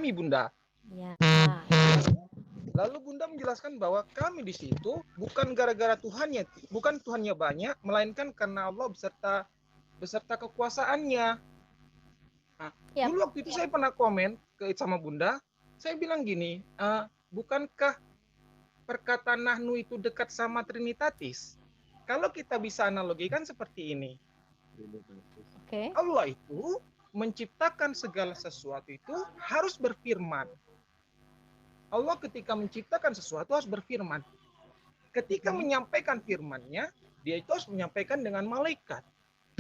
kami, Bunda. Ya. Lalu Bunda menjelaskan bahwa kami di situ bukan gara-gara Tuhannya, bukan Tuhannya banyak, melainkan karena Allah beserta kekuasaannya. Nah, dulu waktu itu saya pernah komen sama Bunda, saya bilang gini, bukankah perkataan nahnu itu dekat sama Trinitatis? Kalau kita bisa analogikan seperti ini. Allah itu menciptakan segala sesuatu itu harus berfirman. Allah ketika menciptakan sesuatu harus berfirman. Ketika menyampaikan firman-Nya, dia itu harus menyampaikan dengan malaikat.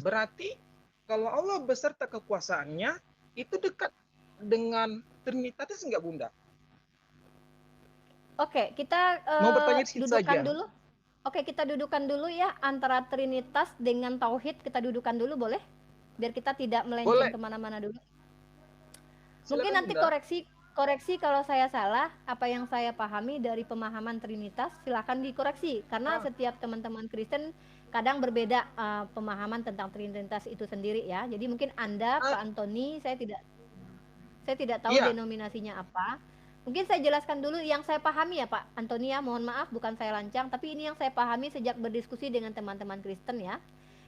Berarti kalau Allah beserta kekuasaannya itu dekat dengan Trinitatis enggak, Bunda? Oke, kita mau bertanya dudukan saja. dulu. Oke, kita dudukan dulu ya antara Trinitas dengan Tauhid. Kita dudukan dulu boleh? Biar kita tidak melenceng kemana-mana dulu. Silakan, mungkin nanti Bunda. koreksi kalau saya salah, apa yang saya pahami dari pemahaman Trinitas, silakan dikoreksi. Karena setiap teman-teman Kristen kadang berbeda pemahaman tentang Trinitas itu sendiri ya. Jadi mungkin Anda, Pak Antoni, saya tidak tahu denominasinya apa. Mungkin saya jelaskan dulu yang saya pahami ya Pak Antoni ya, mohon maaf bukan saya lancang, tapi ini yang saya pahami sejak berdiskusi dengan teman-teman Kristen ya.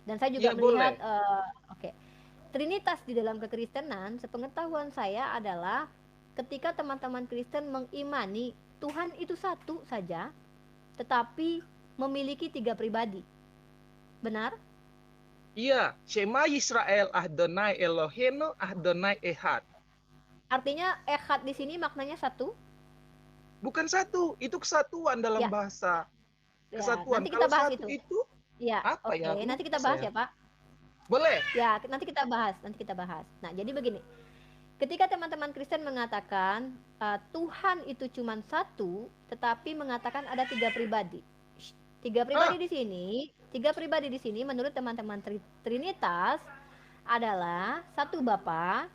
Dan saya juga melihat, Trinitas di dalam kekristenan, sepengetahuan saya adalah ketika teman-teman Kristen mengimani Tuhan itu satu saja, tetapi memiliki 3 pribadi. Benar? Iya, Shema Yisrael Adonai Eloheinu Adonai Ehad. Artinya Ehad di sini maknanya satu? Bukan satu, itu kesatuan dalam bahasa. Kesatuan. Nanti kita bahas itu ya, apa ya? Nanti kita bahas ya, Pak. Boleh. Ya, nanti kita bahas. Nah, jadi begini. Ketika teman-teman Kristen mengatakan Tuhan itu cuma satu, tetapi mengatakan ada 3 pribadi. 3 pribadi di sini menurut teman-teman Trinitas adalah satu Bapa,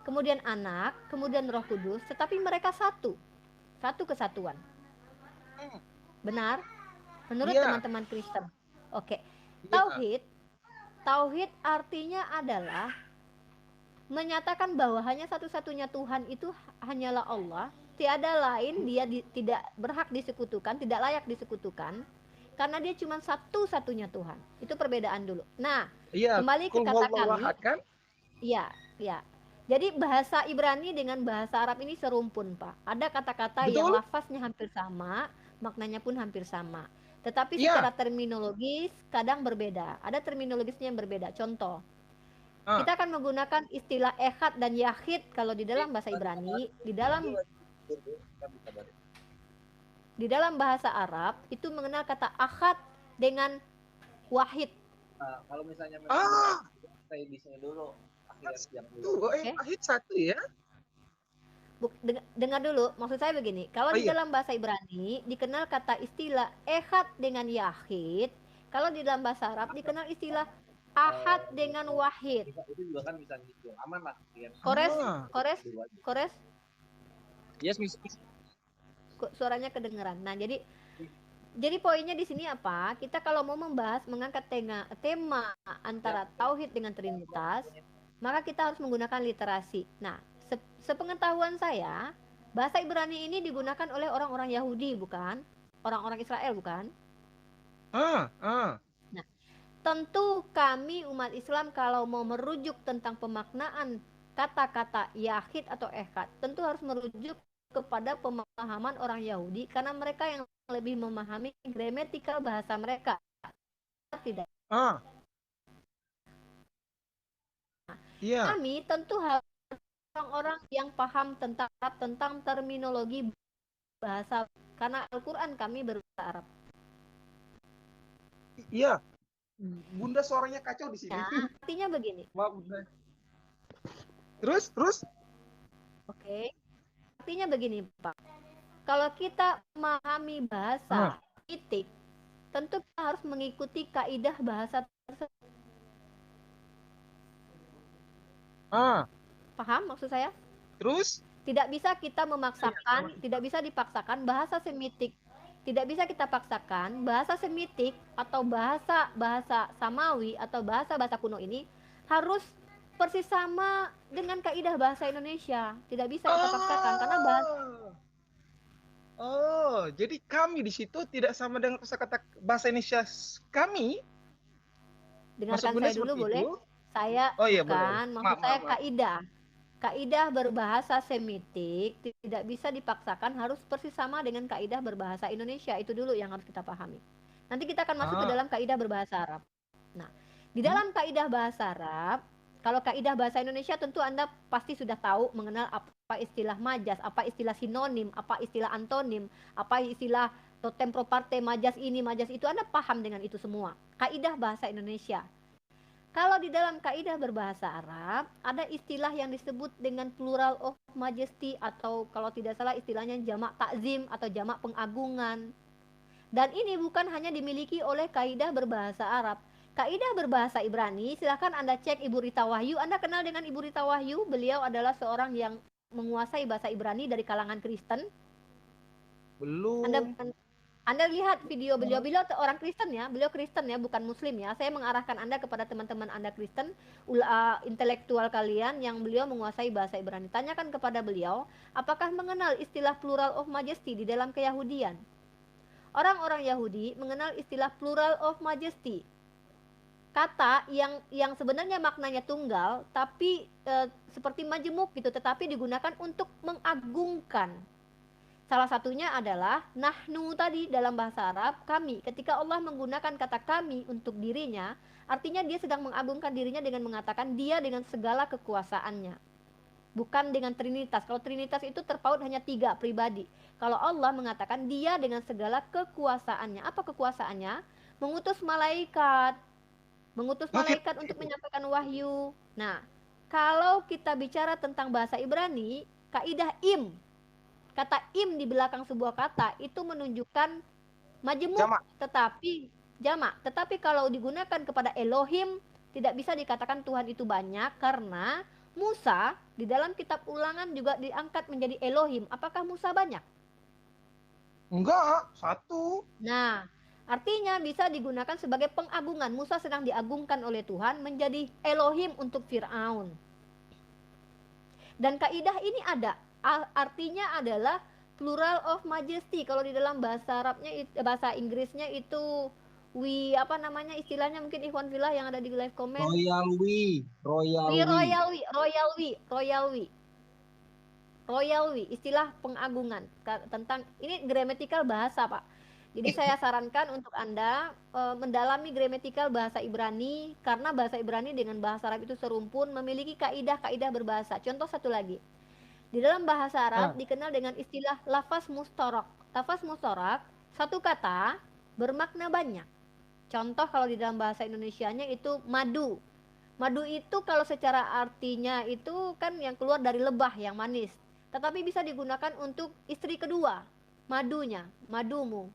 kemudian Anak, kemudian Roh Kudus, tetapi mereka satu kesatuan. Benar? Menurut teman-teman Kristen. Oke. Tauhid artinya adalah menyatakan bahwa hanya satu-satunya Tuhan itu hanyalah Allah, tiada lain, dia tidak berhak disekutukan, tidak layak disekutukan, karena dia cuma satu-satunya Tuhan. Itu perbedaan dulu. Nah, kembali ke kata kami. Iya. Jadi bahasa Ibrani dengan bahasa Arab ini serumpun, Pak. Ada kata-kata yang lafaznya hampir sama, maknanya pun hampir sama. Tetapi secara terminologis kadang berbeda. Ada terminologisnya yang berbeda. Contoh, kita akan menggunakan istilah ehad dan yahid kalau di dalam bahasa Ibrani, di dalam bahasa Arab itu mengenal kata ahad dengan wahid. Kalau misalnya saya di sini dulu. Ahid satu ya? Dengar dulu, maksud saya begini, kalau di dalam bahasa Ibrani dikenal kata istilah ehad dengan yahid, kalau di dalam bahasa Arab dikenal istilah ahad dengan wahid. Itu juga kan bisa aman lah. Kores. Yes, Miss. Suaranya kedengeran. Nah, jadi poinnya di sini apa? Kita kalau mau mengangkat tema antara tauhid dengan trinitas, maka kita harus menggunakan literasi. Nah, sepengetahuan saya, bahasa Ibrani ini digunakan oleh orang-orang Yahudi, bukan? Orang-orang Israel, bukan? Nah, tentu kami umat Islam kalau mau merujuk tentang pemaknaan kata-kata yahid atau ehad, tentu harus merujuk kepada pemahaman orang Yahudi karena mereka yang lebih memahami gramatikal bahasa mereka. Tidak. Kami tentu harus orang-orang yang paham tentang terminologi bahasa karena Al-Qur'an kami berbahasa Arab. Iya. Bunda suaranya kacau di sini. Ya, artinya begini. Maaf, Bunda. Terus? Oke. Artinya begini, Pak. Kalau kita memahami bahasa titik, tentu kita harus mengikuti kaidah bahasa tersebut. Paham maksud saya? Terus? Tidak bisa kita memaksakan, tidak bisa dipaksakan bahasa Semitik. Tidak bisa kita paksakan bahasa Semitik atau bahasa Samawi atau bahasa kuno ini harus persis sama dengan kaidah bahasa Indonesia. Tidak bisa kita paksakan karena bahasa. Oh, jadi kami di situ tidak sama dengan kosakata bahasa Indonesia kami. Dengarkan saya dulu boleh? Itu? Saya Oh iya boleh. bukan, maksud saya Maaf. kaidah. Kaidah berbahasa Semitik tidak bisa dipaksakan, harus persis sama dengan kaidah berbahasa Indonesia. Itu dulu yang harus kita pahami. Nanti kita akan masuk ke dalam kaidah berbahasa Arab. Nah, di dalam kaidah bahasa Arab, kalau kaidah bahasa Indonesia tentu Anda pasti sudah tahu mengenal apa istilah majas, apa istilah sinonim, apa istilah antonim, apa istilah totem proparte, majas ini, majas itu. Anda paham dengan itu semua. Kaidah bahasa Indonesia. Kalau di dalam kaidah berbahasa Arab, ada istilah yang disebut dengan plural of majesty, atau kalau tidak salah istilahnya jamak takzim atau jamak pengagungan. Dan ini bukan hanya dimiliki oleh kaidah berbahasa Arab. Kaidah berbahasa Ibrani, silahkan Anda cek Ibu Rita Wahyu. Anda kenal dengan Ibu Rita Wahyu? Beliau adalah seorang yang menguasai bahasa Ibrani dari kalangan Kristen. Belum. Anda lihat video beliau orang Kristen ya, beliau Kristen ya, bukan Muslim ya. Saya mengarahkan Anda kepada teman-teman Anda Kristen, intelektual kalian yang beliau menguasai bahasa Ibrani. Tanyakan kepada beliau, apakah mengenal istilah plural of majesty di dalam keyahudian? Orang-orang Yahudi mengenal istilah plural of majesty. Kata yang sebenarnya maknanya tunggal, tapi seperti majemuk gitu, tetapi digunakan untuk mengagungkan. Salah satunya adalah nahnu tadi dalam bahasa Arab, kami. Ketika Allah menggunakan kata kami untuk dirinya, artinya dia sedang mengagungkan dirinya dengan mengatakan dia dengan segala kekuasaannya. Bukan dengan Trinitas. Kalau Trinitas itu terpaut hanya 3 pribadi. Kalau Allah mengatakan dia dengan segala kekuasaannya. Apa kekuasaannya? Mengutus malaikat. Mengutus malaikat untuk menyampaikan wahyu. Nah, kalau kita bicara tentang bahasa Ibrani, kaidah im. Kata im di belakang sebuah kata itu menunjukkan majemuk, tetapi jamak. Tetapi kalau digunakan kepada Elohim, tidak bisa dikatakan Tuhan itu banyak, karena Musa di dalam kitab Ulangan juga diangkat menjadi Elohim. Apakah Musa banyak? Enggak, 1. Nah, artinya bisa digunakan sebagai pengagungan. Musa sedang diagungkan oleh Tuhan menjadi Elohim untuk Fir'aun. Dan kaidah ini ada, artinya adalah plural of majesty. Kalau di dalam bahasa Arabnya, bahasa Inggrisnya itu istilahnya mungkin Ikhwan Filah yang ada di live comment. Royal we, istilah pengagungan. Tentang ini gramatikal bahasa, Pak. Jadi saya sarankan untuk Anda mendalami gramatikal bahasa Ibrani, karena bahasa Ibrani dengan bahasa Arab itu serumpun, memiliki kaidah-kaidah berbahasa. Contoh satu lagi. Di dalam bahasa Arab dikenal dengan istilah lafaz mustarak. Lafaz mustarak, satu kata bermakna banyak. Contoh kalau di dalam bahasa Indonesianya itu madu. Madu itu kalau secara artinya itu kan yang keluar dari lebah yang manis. Tetapi bisa digunakan untuk istri kedua, madunya, madumu.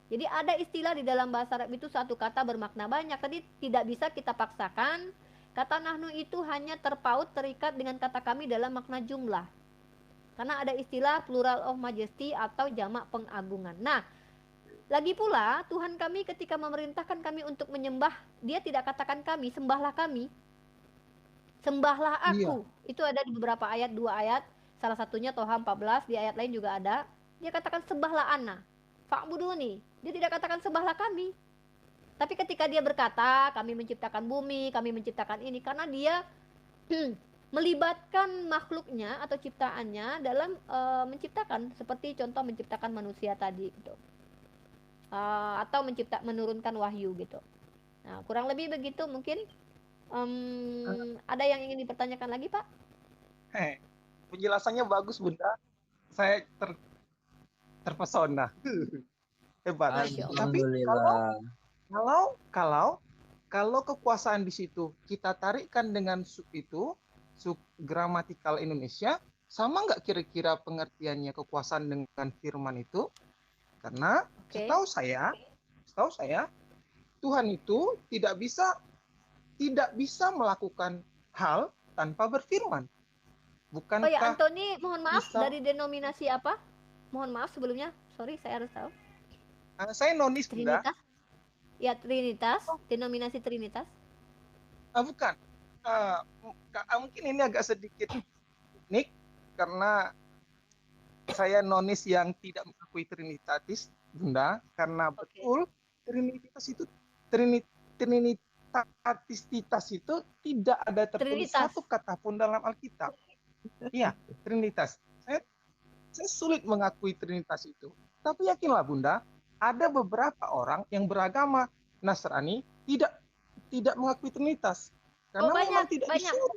Jadi ada istilah di dalam bahasa Arab itu satu kata bermakna banyak. Tadi tidak bisa kita paksakan. Kata nahnu itu hanya terpaut, terikat dengan kata kami dalam makna jumlah. Karena ada istilah plural of majesty atau jamak pengagungan. Nah, lagi pula Tuhan kami ketika memerintahkan kami untuk menyembah, dia tidak katakan kami, sembahlah kami. Sembahlah aku. Iya. Itu ada di beberapa ayat, 2 ayat. Salah satunya Toha 14, di ayat lain juga ada. Dia katakan sembahlah ana. Fa'buduni. Dia tidak katakan sembahlah kami. Tapi ketika dia berkata, kami menciptakan bumi, kami menciptakan ini, karena dia melibatkan makhluknya atau ciptaannya dalam menciptakan, seperti contoh menciptakan manusia tadi gitu. Atau menurunkan wahyu gitu. Nah, kurang lebih begitu mungkin. Ada yang ingin dipertanyakan lagi, Pak? Penjelasannya bagus, Bunda. Saya terpesona. Hebat. Tapi kalau kekuasaan di situ kita tarikkan dengan sub gramatikal Indonesia, sama nggak kira-kira pengertiannya kekuasaan dengan firman itu? Karena setahu saya Tuhan itu tidak bisa melakukan hal tanpa berfirman. Bukankah? Oh ya, Anthony, mohon maaf, dari denominasi apa? Mohon maaf sebelumnya, sorry, saya harus tahu. Saya nonis, Bunda. Trinitas? Ya, Trinitas, denominasi Trinitas. Bukan. Mungkin ini agak sedikit unik karena saya nonis yang tidak mengakui Trinitatis, Bunda, karena betul Trinitas itu Trinitatistitas itu tidak ada tertulis Trinitas. satu kata pun dalam Alkitab. Iya, Trinitas. Saya sulit mengakui Trinitas itu. Tapi yakinlah Bunda, ada beberapa orang yang beragama Nasrani tidak mengakui Trinitas. Karena memang tidak disuruh.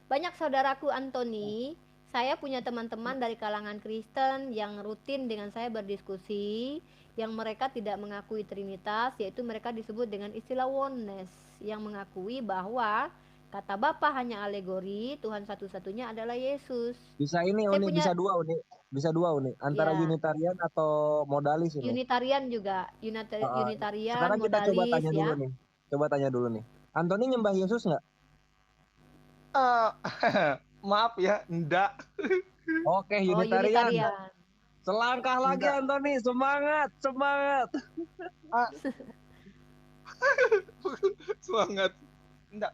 Banyak saudaraku Antoni. Saya punya teman-teman dari kalangan Kristen yang rutin dengan saya berdiskusi, yang mereka tidak mengakui Trinitas, yaitu mereka disebut dengan istilah oneness, yang mengakui bahwa kata Bapa hanya alegori, Tuhan satu-satunya adalah Yesus. Bisa ini Uni, bisa dua Uni, antara Ya. Unitarian atau modalis ini. Unitarian juga, Unitarian, sekarang kita modalis, coba tanya ya. dulu nih. Coba tanya dulu nih. Antoni nyembah Yesus nggak? Maaf ya, enggak. Oke, Unitarian. Selangkah lagi Enggak. Antoni, semangat. Semangat. Enggak.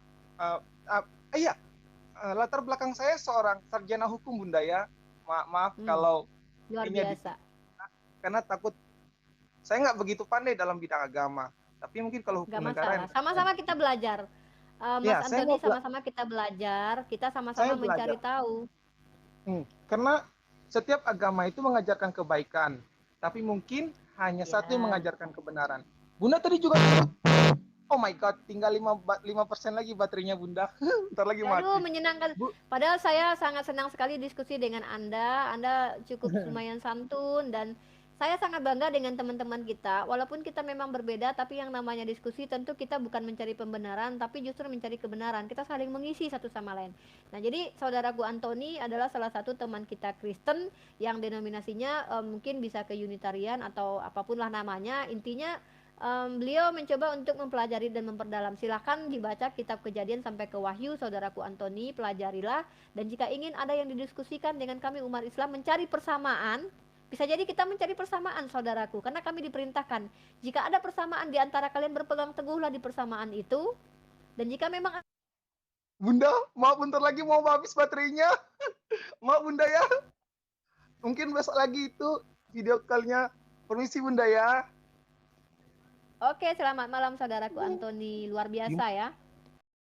Iya. Latar belakang saya seorang sarjana hukum Bunda ya. Maaf kalau luar biasa. Karena takut saya nggak begitu pandai dalam bidang agama. Tapi mungkin kalau hukum negara sama-sama kita belajar. Mas Antoni, sama-sama kita belajar, kita sama-sama mencari tahu. Karena setiap agama itu mengajarkan kebaikan, tapi mungkin hanya satu yang mengajarkan kebenaran. Bunda tadi juga, oh my god, tinggal 5% lagi baterainya Bunda. Ntar lagi mati. Aduh, menyenangkan. Padahal saya sangat senang sekali diskusi dengan Anda. Anda cukup lumayan santun, dan saya sangat bangga dengan teman-teman kita. Walaupun kita memang berbeda, tapi yang namanya diskusi tentu kita bukan mencari pembenaran, tapi justru mencari kebenaran. Kita saling mengisi satu sama lain. Nah, jadi saudaraku Antoni adalah salah satu teman kita Kristen yang denominasinya mungkin bisa ke Unitarian atau apapun lah namanya. Intinya beliau mencoba untuk mempelajari dan memperdalam. Silahkan dibaca kitab Kejadian sampai ke Wahyu, saudaraku Antoni, pelajarilah. Dan jika ingin ada yang didiskusikan dengan kami umat Islam mencari persamaan, bisa jadi kita mencari persamaan, saudaraku, karena kami diperintahkan, jika ada persamaan di antara kalian, berpegang teguhlah di persamaan itu. Dan jika memang Bunda, maaf bentar lagi mau habis baterainya. Maaf Bunda ya. Mungkin besok lagi itu video call-nya. Permisi Bunda ya. Oke, selamat malam saudaraku Antoni, luar biasa ya.